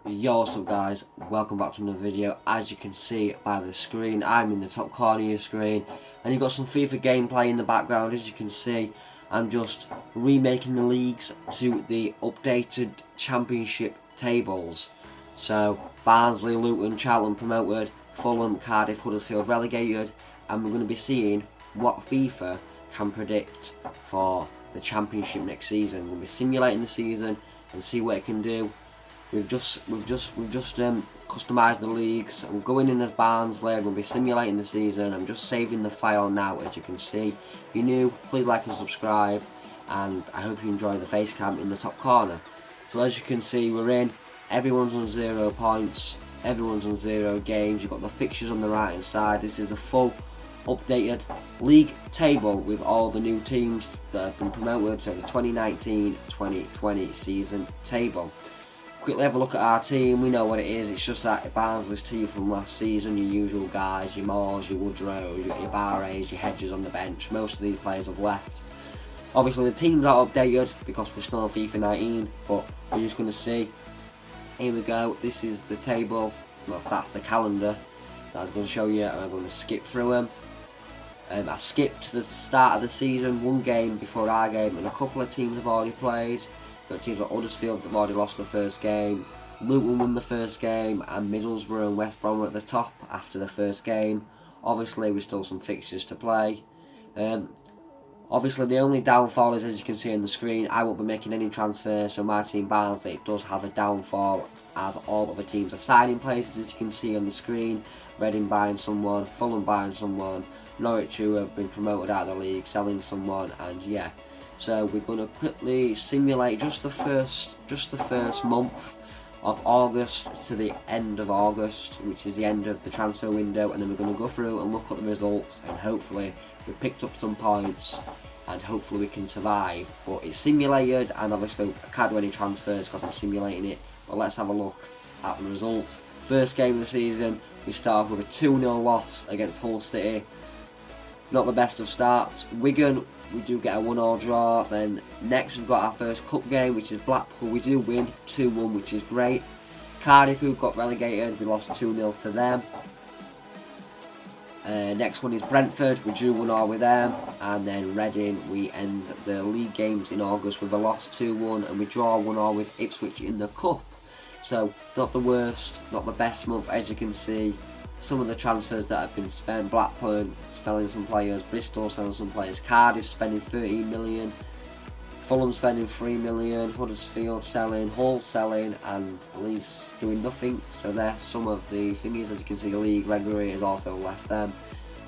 Yo, what's up guys, welcome back to another video. As you can see by the screen, I'm in the top corner of your screen and you've got some FIFA gameplay in the background. As you can see, I'm just remaking the leagues to the updated championship tables. So Barnsley, Luton, Charlton promoted, Fulham, Cardiff, Huddersfield relegated, and we're going to be seeing what FIFA can predict for the championship next season. We'll be simulating the season and see what it can do. We've just customised the leagues. I'm going in as Barnsley. I'm going to be simulating the season. I'm just saving the file now, as you can see. If you're new, please like and subscribe, and I hope you enjoy the face cam in the top corner. So as you can see, we're in. Everyone's on 0 points. Everyone's on 0 games. You've got the fixtures on the right hand side. This is the full updated league table with all the new teams that have been promoted. So the 2019-2020 season table. Quickly have a look at our team. We know what it is. It's just that Barnsley's team from last season. Your usual guys, your Moores, your Woodrows, your Barres, your Hedges on the bench. Most of these players have left. Obviously the teams are updated because we're still on FIFA 19, but we're just going to see. Here we go. This is the table. Well, that's the calendar that I was going to show you, and I'm going to skip through them. I skipped the start of the season, one game before our game, and a couple of teams have already played. Got teams like Huddersfield that have already lost the first game, Luton won the first game, and Middlesbrough and West Brom were at the top after the first game. Obviously we've still some fixtures to play. Obviously the only downfall is, as you can see on the screen, I won't be making any transfers, so my team Barnsley does have a downfall as all other teams are signing players, as you can see on the screen. Reading buying someone, Fulham buying someone, Norwich, who have been promoted out of the league, selling someone, and yeah. So we're going to quickly simulate just the first month of August to the end of August, which is the end of the transfer window, and then we're going to go through and look at the results, and hopefully we've picked up some points and hopefully we can survive. But it's simulated, and obviously I can't do any transfers because I'm simulating it, but let's have a look at the results. First game of the season, we start off with a 2-0 loss against Hull City. Not the best of starts. Wigan, we do get a 1-1 draw. Then next we've got our first cup game, which is Blackpool. We do win 2-1, which is great. Cardiff, who got relegated, we lost 2-0 to them. Next one is Brentford, we drew 1-1 with them. And then Reading, we end the league games in August with a loss 2-1, and we draw 1-1 with Ipswich in the cup. So not the worst, not the best month, as you can see. Some of the transfers that have been spent: Blackburn selling some players, Bristol selling some players, Cardiff spending 13 million, Fulham spending 3 million, Huddersfield selling, Hull selling, and Leeds doing nothing. So there's some of the thingies. As you can see, the league regularly has also left them.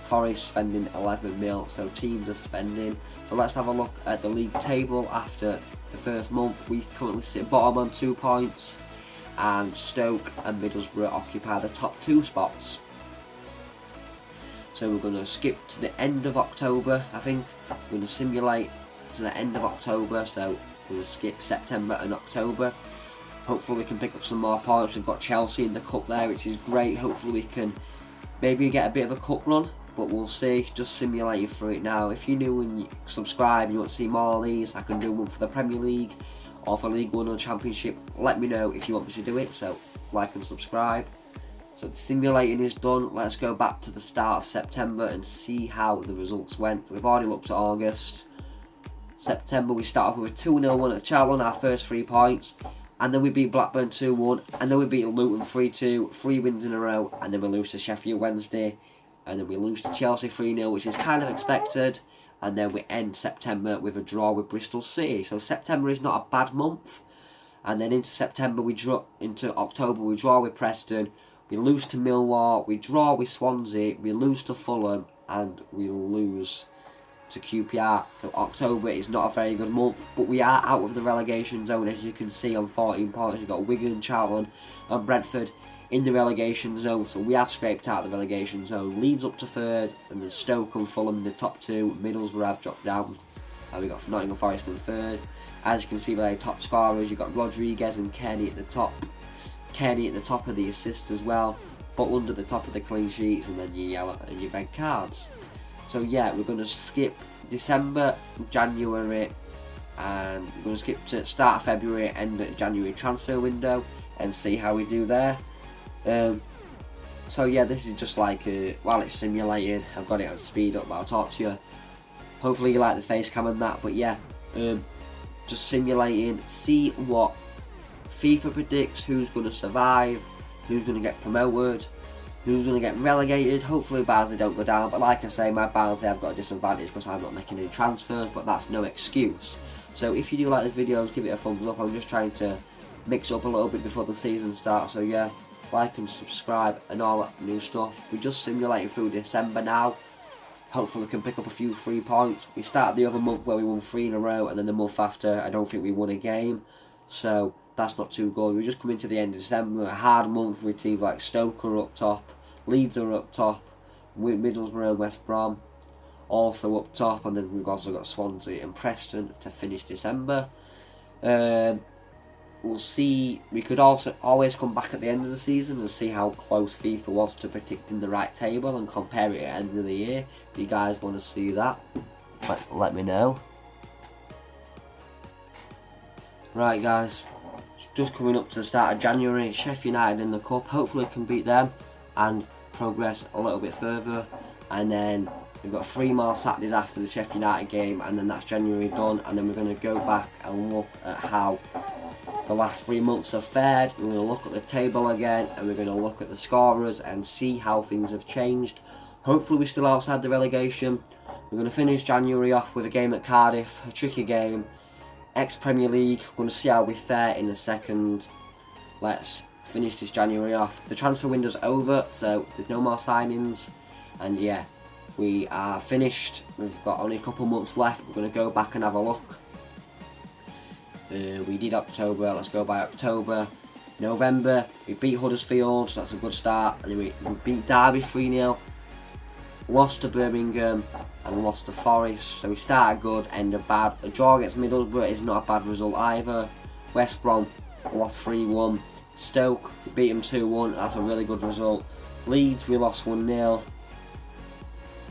Forest spending 11 mil, so teams are spending. But let's have a look at the league table after the first month. We currently sit bottom on 2 points, and Stoke and Middlesbrough occupy the top 2 spots. So we're going to skip to the end of October, I think. We're going to simulate to the end of October, so we're going to skip September and October. Hopefully we can pick up some more points. We've got Chelsea in the cup there, which is great. Hopefully we can maybe get a bit of a cup run, but we'll see. Just simulating through it now. If you're new and you subscribe and you want to see more of these, I can do one for the Premier League or for League 1 or Championship. Let me know if you want me to do it, so like and subscribe. So the simulating is done. Let's go back to the start of September and see how the results went. We've already looked at August. September, we start off with a 2-0 win at Charlton, our first 3 points, and then we beat Blackburn 2-1, and then we beat Luton 3-2, 3 wins in a row, and then we lose to Sheffield Wednesday, and then we lose to Chelsea 3-0, which is kind of expected. And then we end September with a draw with Bristol City. So September is not a bad month. And then into October we draw with Preston, we lose to Millwall, we draw with Swansea, we lose to Fulham, and we lose to QPR. So October is not a very good month, but we are out of the relegation zone, as you can see on 14 points. We've got Wigan, Charlton and Brentford in the relegation zone, so we have scraped out the relegation zone. Leeds up to 3rd, and then Stoke and Fulham in the top 2. Middlesbrough have dropped down, and we've got Nottingham Forest in 3rd. As you can see by the top scorers, you've got Rodriguez and Kenny at the top. Kenny at the top of the assists as well, but under the top of the clean sheets, and then your yellow and your red cards. So yeah, we're going to skip December, January, and we're going to skip to start of February, end of January transfer window. and see how we do there. So yeah, this is just like while it's simulated, I've got it on speed up, but I'll talk to you. Hopefully you like the face cam and that, but yeah, just simulating, see what FIFA predicts, who's going to survive, who's going to get promoted, who's going to get relegated. Hopefully Barnsley don't go down, but like I say, my Barnsley have got a disadvantage because I'm not making any transfers, but that's no excuse. So if you do like this video, give it a thumbs up. I'm just trying to mix up a little bit before the season starts, so yeah, like and subscribe and all that new stuff. We're just simulating through December now. Hopefully we can pick up a few 3 points. We started the other month where we won 3 in a row, and then the month after I don't think we won a game, so that's not too good. We're just coming to the end of December, a hard month with teams like Stoke are up top, Leeds are up top, Middlesbrough and West Brom also up top, and then we've also got Swansea and Preston to finish December. We'll see. We could also always come back at the end of the season and see how close FIFA was to predicting the right table and compare it at the end of the year. If you guys want to see that, let me know. Right guys, just coming up to the start of January, Sheffield United in the Cup. Hopefully we can beat them and progress a little bit further, and then we've got 3 more Saturdays after the Sheffield United game, and then that's January done, and then we're going to go back and look at how the last 3 months have fared. We're going to look at the table again, and we're going to look at the scorers and see how things have changed. Hopefully we're still outside the relegation. We're going to finish January off with a game at Cardiff, a tricky game, ex-Premier League. We're going to see how we fare in a second. Let's finish this January off. The transfer window's over, so there's no more signings, and yeah, we are finished. We've got only a couple months left. We're going to go back and have a look. We did October, let's go by October. November, we beat Huddersfield, so that's a good start. And then we beat Derby 3-0, lost to Birmingham, and lost to Forest. So we started good, ended bad. A draw against Middlesbrough is not a bad result either. West Brom lost 3-1. Stoke, we beat them 2-1, that's a really good result. Leeds, we lost 1-0.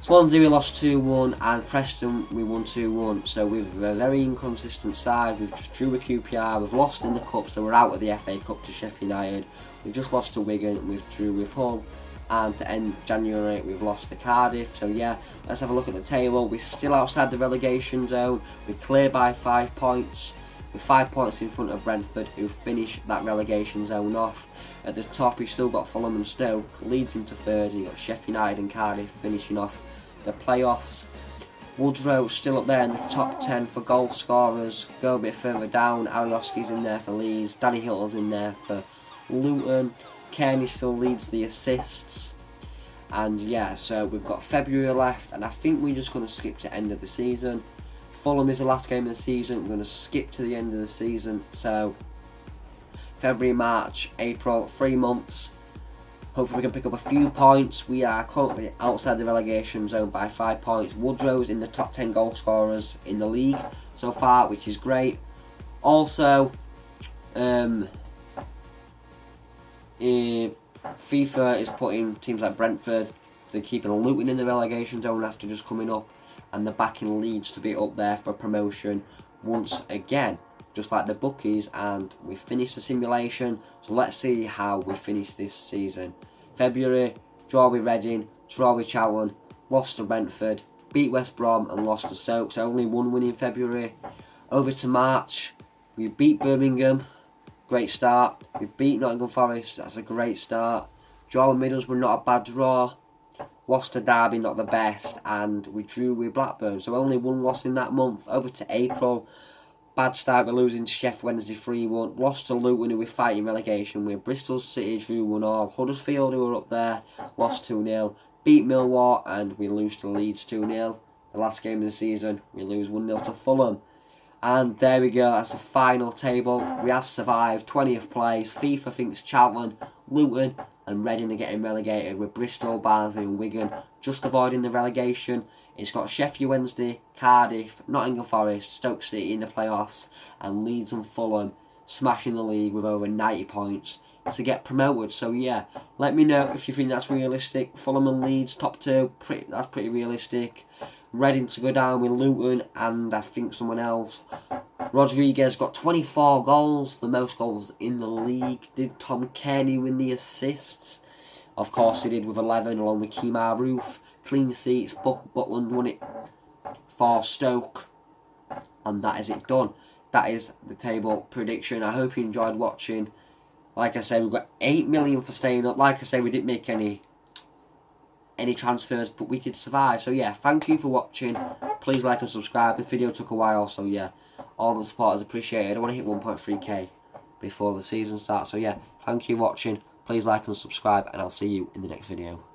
Swansea we lost 2-1, and Preston we won 2-1. So we've a very inconsistent side. We've just drew with QPR, we've lost in the Cup, so we're out of the FA Cup to Sheffield United. We've just lost to Wigan, we've drew with Hull, and to end January we've lost to Cardiff. So yeah, let's have a look at the table. We're still outside the relegation zone. We're clear by 5 points. We're 5 points in front of Brentford, who finished that relegation zone off. At the top you've still got Fulham and Stoke, Leeds into third, and you've got Sheffield United and Cardiff finishing off the playoffs. Woodrow still up there in the top 10 for goal scorers. Go a bit further down, Alioski's in there for Leeds, Danny Hilton's in there for Luton, Kearney still leads the assists. And yeah, so we've got February left, and I think we're just going to skip to end of the season. Fulham is the last game of the season, we're going to skip to the end of the season. So February, March, April, 3 months. Hopefully we can pick up a few points. We are currently outside the relegation zone by 5 points. Woodrow's in the top 10 goal scorers in the league so far, which is great. Also, FIFA is putting teams like Brentford, they're keeping Luton in the relegation zone after just coming up, and they're backing Leeds to be up there for promotion once again, just like the bookies. And we finished the simulation, so let's see how we finish this season. February, draw with Reading, draw with Charlton, lost to Brentford, beat West Brom and lost to Stoke, so only 1 win in February. Over to March, we beat Birmingham, great start. We beat Nottingham Forest, that's a great start. Draw with Middlesbrough, not a bad draw. Lost to Derby, not the best, and we drew with Blackburn, so only 1 loss in that month. Over to April, bad start, we're losing to Sheffield Wednesday 3-1. Lost to Luton, who we're fighting relegation with. Bristol City drew 1-1. Huddersfield, who were up there, lost 2-0. Beat Millwall, and we lose to Leeds 2-0. The last game of the season, we lose 1-0 to Fulham. And there we go, that's the final table. We have survived, 20th place. FIFA thinks Charlton, Luton and Reading are getting relegated, with Bristol, Barnsley and Wigan just avoiding the relegation. It's got Sheffield Wednesday, Cardiff, Nottingham Forest, Stoke City in the playoffs, and Leeds and Fulham smashing the league with over 90 points to get promoted. So yeah, let me know if you think that's realistic. Fulham and Leeds top 2, that's pretty realistic. Reading to go down with Luton and I think someone else. Rodriguez got 24 goals, the most goals in the league. Did Tom Kearney win the assists? Of course he did, with 11, along with Kemar Roof. Clean seats, Butland won it for Stoke. And that is it done. That is the table prediction. I hope you enjoyed watching. Like I said, we've got 8 million for staying up. Like I said, we didn't make any transfers, but we did survive. So yeah, thank you for watching. Please like and subscribe. The video took a while, so yeah, all the support is appreciated. I want to hit 1.3k before the season starts. So yeah, thank you for watching. Please like and subscribe, and I'll see you in the next video.